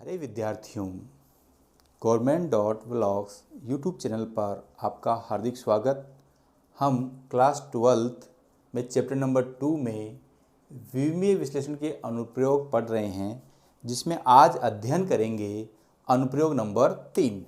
प्यारे विद्यार्थियों, गवर्नमेंट.व्लॉग्स YouTube channel पर आपका हार्दिक स्वागत। हम क्लास 12th में चैप्टर नंबर 2 में विमीय विश्लेषण के अनुप्रयोग पढ़ रहे हैं, जिसमें आज अध्ययन करेंगे अनुप्रयोग नंबर 3।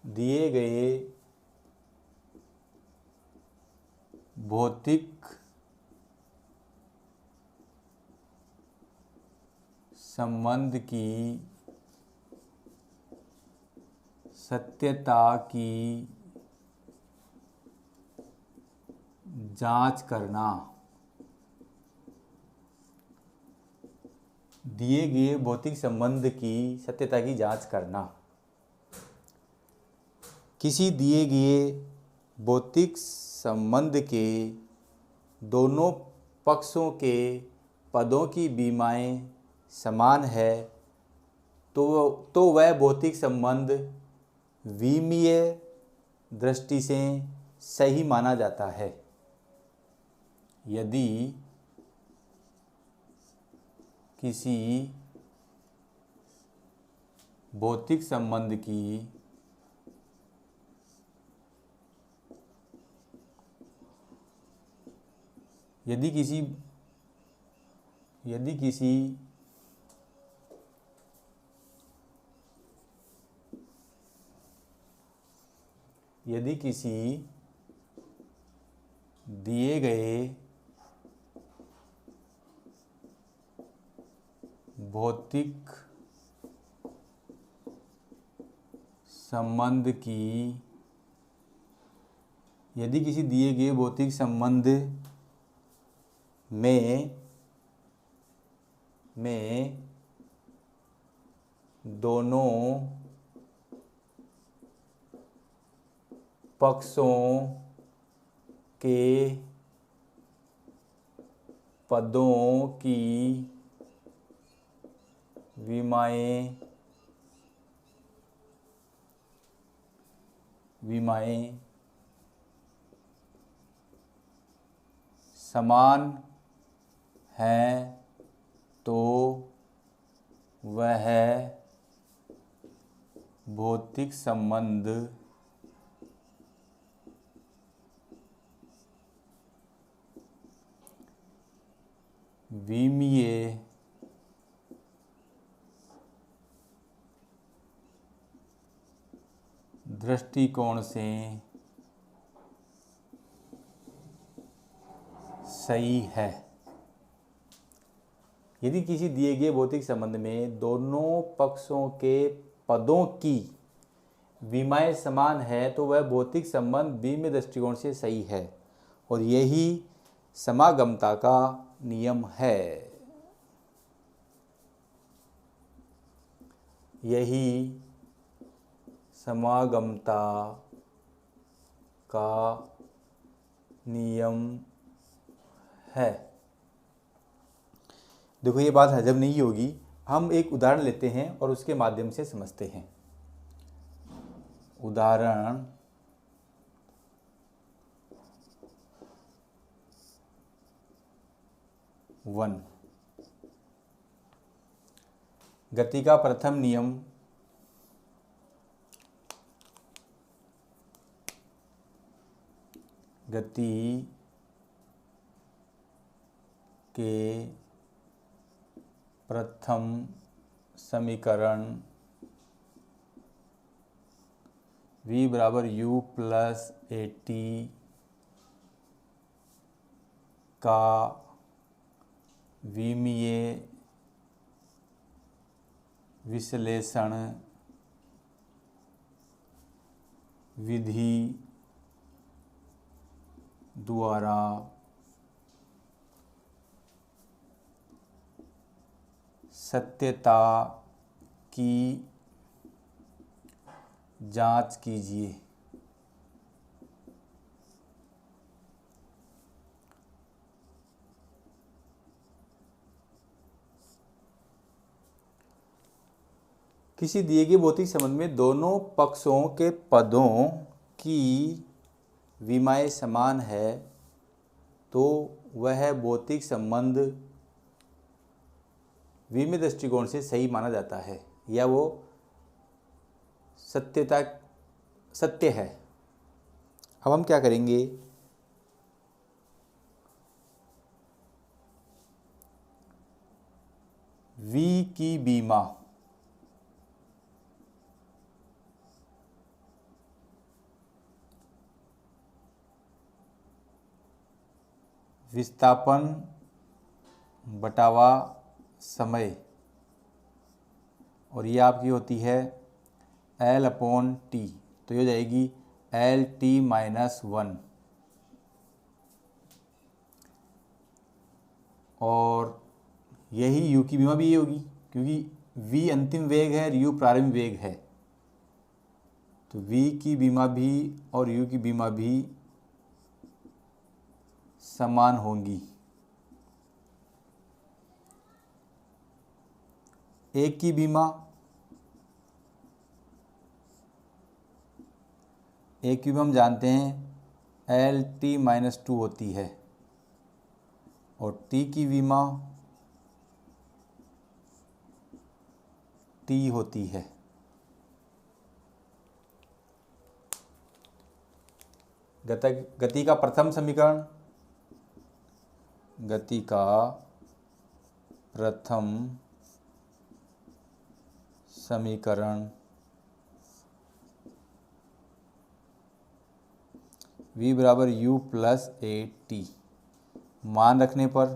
दिए गए भौतिक संबंध की सत्यता की जांच करना। दिए गए भौतिक संबंध की सत्यता की जांच करना। किसी दिए गए भौतिक संबंध के दोनों पक्षों के पदों की विमाएं समान है तो वह भौतिक संबंध विमीय दृष्टि से सही माना जाता है। यदि किसी भौतिक संबंध की यदि किसी दिए गए भौतिक संबंध में दोनों पक्षों के पदों की विमाएं समान हैं तो वह भौतिक संबंध विमीय दृष्टिकोण से सही है। यदि किसी दिए गए भौतिक संबंध में दोनों पक्षों के पदों की विमाएं समान है तो वह भौतिक संबंध विमीय दृष्टिकोण से सही है, और यही समागमता का नियम है। यही समागमता का नियम है। देखो, ये बात हजम नहीं होगी, हम एक उदाहरण लेते हैं और उसके माध्यम से समझते हैं। उदाहरण वन। गति का प्रथम नियम गति के प्रथम समीकरण v बराबर u प्लस at का विमीय विश्लेषण विधि द्वारा सत्यता की जांच कीजिए। किसी दिए गए भौतिक संबंध में दोनों पक्षों के पदों की विमाएं समान है तो वह भौतिक संबंध विमीय दृष्टिकोण से सही माना जाता है या वो सत्य है। अब हम क्या करेंगे, V की बीमा विस्थापन बटावा समय, और ये आपकी होती है L/T, तो ये हो जाएगी L/T-1। और यही U की बीमा भी ये होगी, क्योंकि V अंतिम वेग है और U प्रारंभिक वेग है, तो V की बीमा भी और U की बीमा भी समान होंगी। एक की बीमा हम जानते हैं L/T-2 होती है और T की बीमा T होती है। गति का प्रथम समीकरण, गति का प्रथम समीकरण V बराबर U प्लस AT, मान रखने पर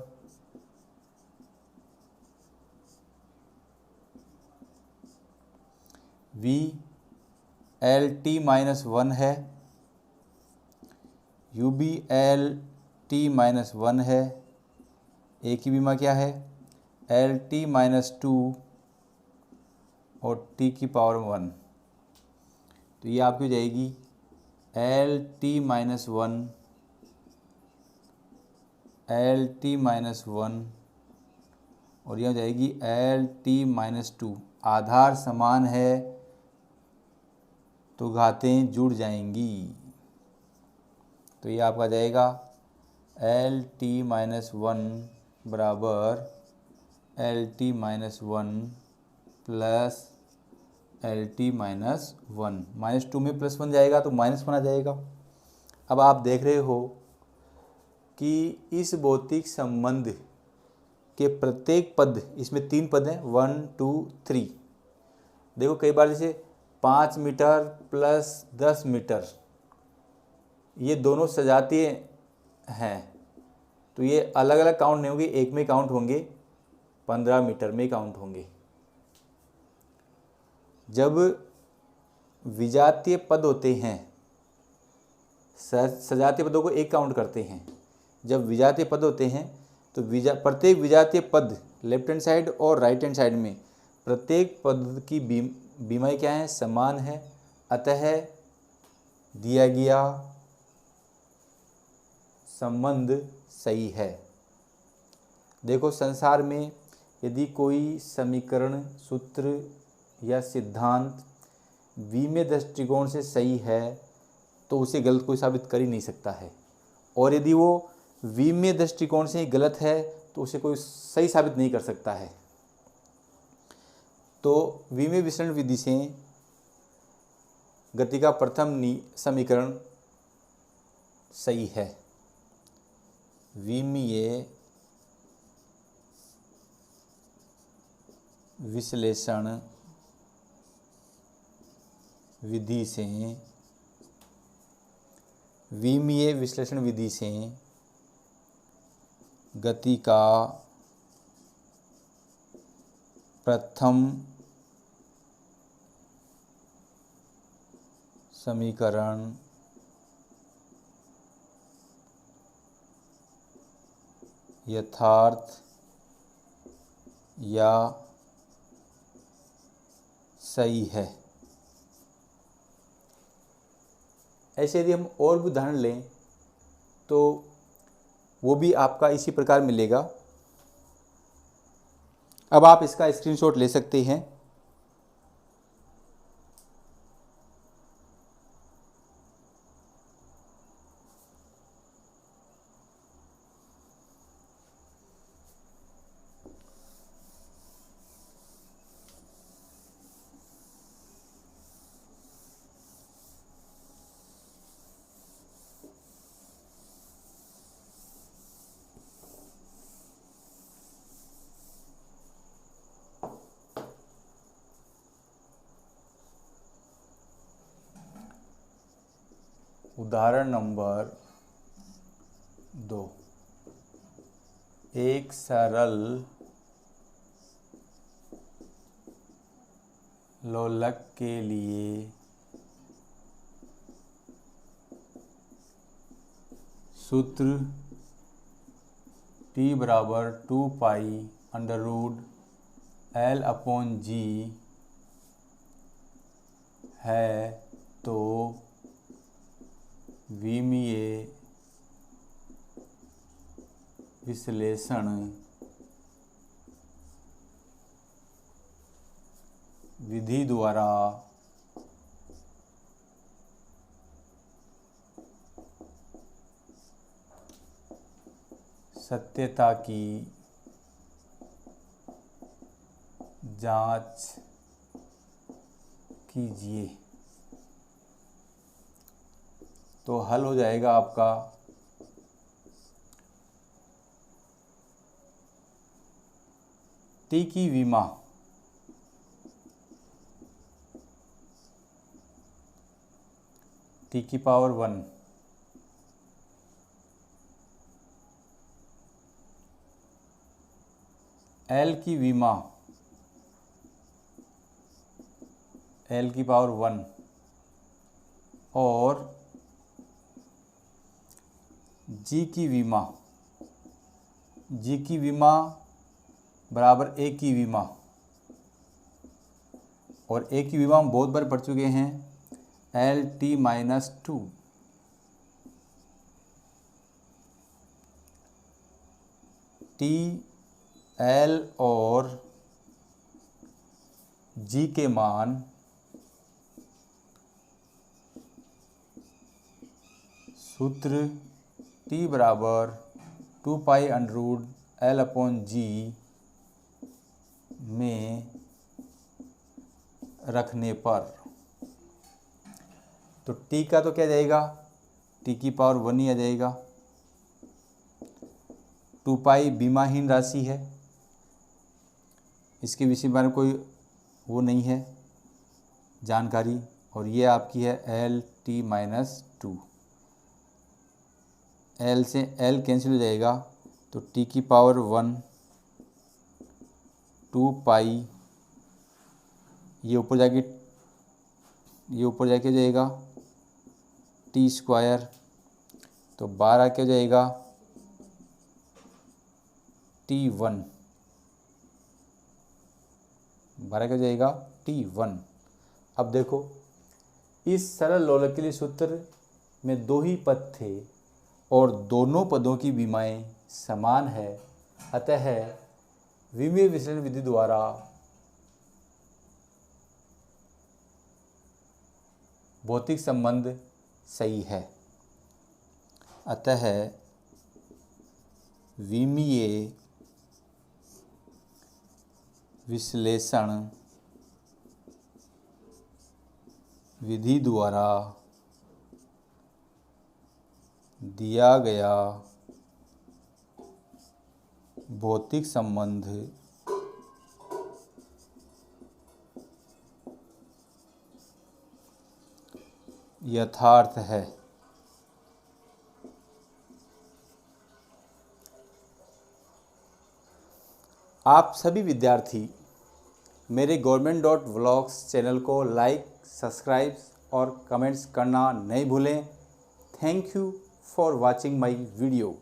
V L/T-1 है, U भी L/T-1 है, A की बीमा क्या है L/T-2 और T की पावर 1, तो ये आपकी हो जाएगी L/T-1 और यह हो जाएगी L/T-2। आधार समान है तो घातें जुड़ जाएंगी, तो ये आपका जाएगा L/T-1 बराबर L/T-1 प्लस L/T-1, -2 में +1 जाएगा तो -1 आ जाएगा। अब आप देख रहे हो कि इस भौतिक संबंध के प्रत्येक पद, इसमें 3 पद हैं 1 2 3। देखो कई बार जैसे 5 मीटर प्लस 10 मीटर, ये दोनों सजातीय हैं, तो ये अलग अलग काउंट नहीं होंगे, एक में काउंट होंगे, 15 मीटर में काउंट होंगे। जब विजातीय पद होते हैं, सजातीय पदों को एक काउंट करते हैं, जब विजातीय पद होते हैं तो प्रत्येक विजातीय पद लेफ्ट हैंड साइड और राइट हैंड साइड में प्रत्येक पद की बीमाएं क्या है, समान है, अतः दिया गया संबंध सही है। देखो संसार में यदि कोई समीकरण, सूत्र या सिद्धांत विमीय दृष्टिकोण से सही है तो उसे गलत कोई साबित कर ही नहीं सकता है, और यदि वो विमीय दृष्टिकोण से ही गलत है तो उसे कोई सही साबित नहीं कर सकता है। तो विमीय विश्लेषण विधि से गति का प्रथम समीकरण सही है। विमीय विश्लेषण विधि से, विमीय विश्लेषण विधि से गति का प्रथम समीकरण यथार्थ या सही है। ऐसे यदि हम और भी उदाहरण लें तो वो भी आपका इसी प्रकार मिलेगा। अब आप इसका स्क्रीनशॉट ले सकते हैं। उदाहरण नंबर 2, एक सरल लोलक के लिए सूत्र T बराबर 2 pi under root L upon G है तो विमीय विश्लेषण विधि द्वारा सत्यता की जांच कीजिए। तो हल हो जाएगा आपका T की विमा T की पावर 1 L की विमा L की पावर 1 और G की विमा बराबर A की विमा, और A की विमा हम बहुत बार पढ़ चुके हैं LT-2। T, L और G के मान सूत्र T बराबर 2 pi under root L upon G में रखने पर, तो T का तो क्या जाएगा, T की पावर 1 ही आ जाएगा। 2 पाई बीमाहीन राशि है, इसके विषय में कोई वो नहीं है जानकारी, और ये आपकी है LT-2। L से L कैंसिल हो जाएगा तो T की पावर 1 2 पाई, ये ऊपर जाके जाएगा T स्क्वायर, तो 12 क्या जाएगा T1, 12 क्या जाएगा T1। अब देखो इस सरल लोलक के लिए सूत्र में 2 ही पद थे और दोनों पदों की विमाएं समान है, अतः विमीय विश्लेषण विधि द्वारा भौतिक संबंध सही है। अतः विमीय विश्लेषण विधि द्वारा दिया गया भौतिक संबंध यथार्थ है। आप सभी विद्यार्थी मेरे government.vlogs चैनल को लाइक, सब्सक्राइब और कमेंट्स करना नहीं भूलें। Thank you for watching my video.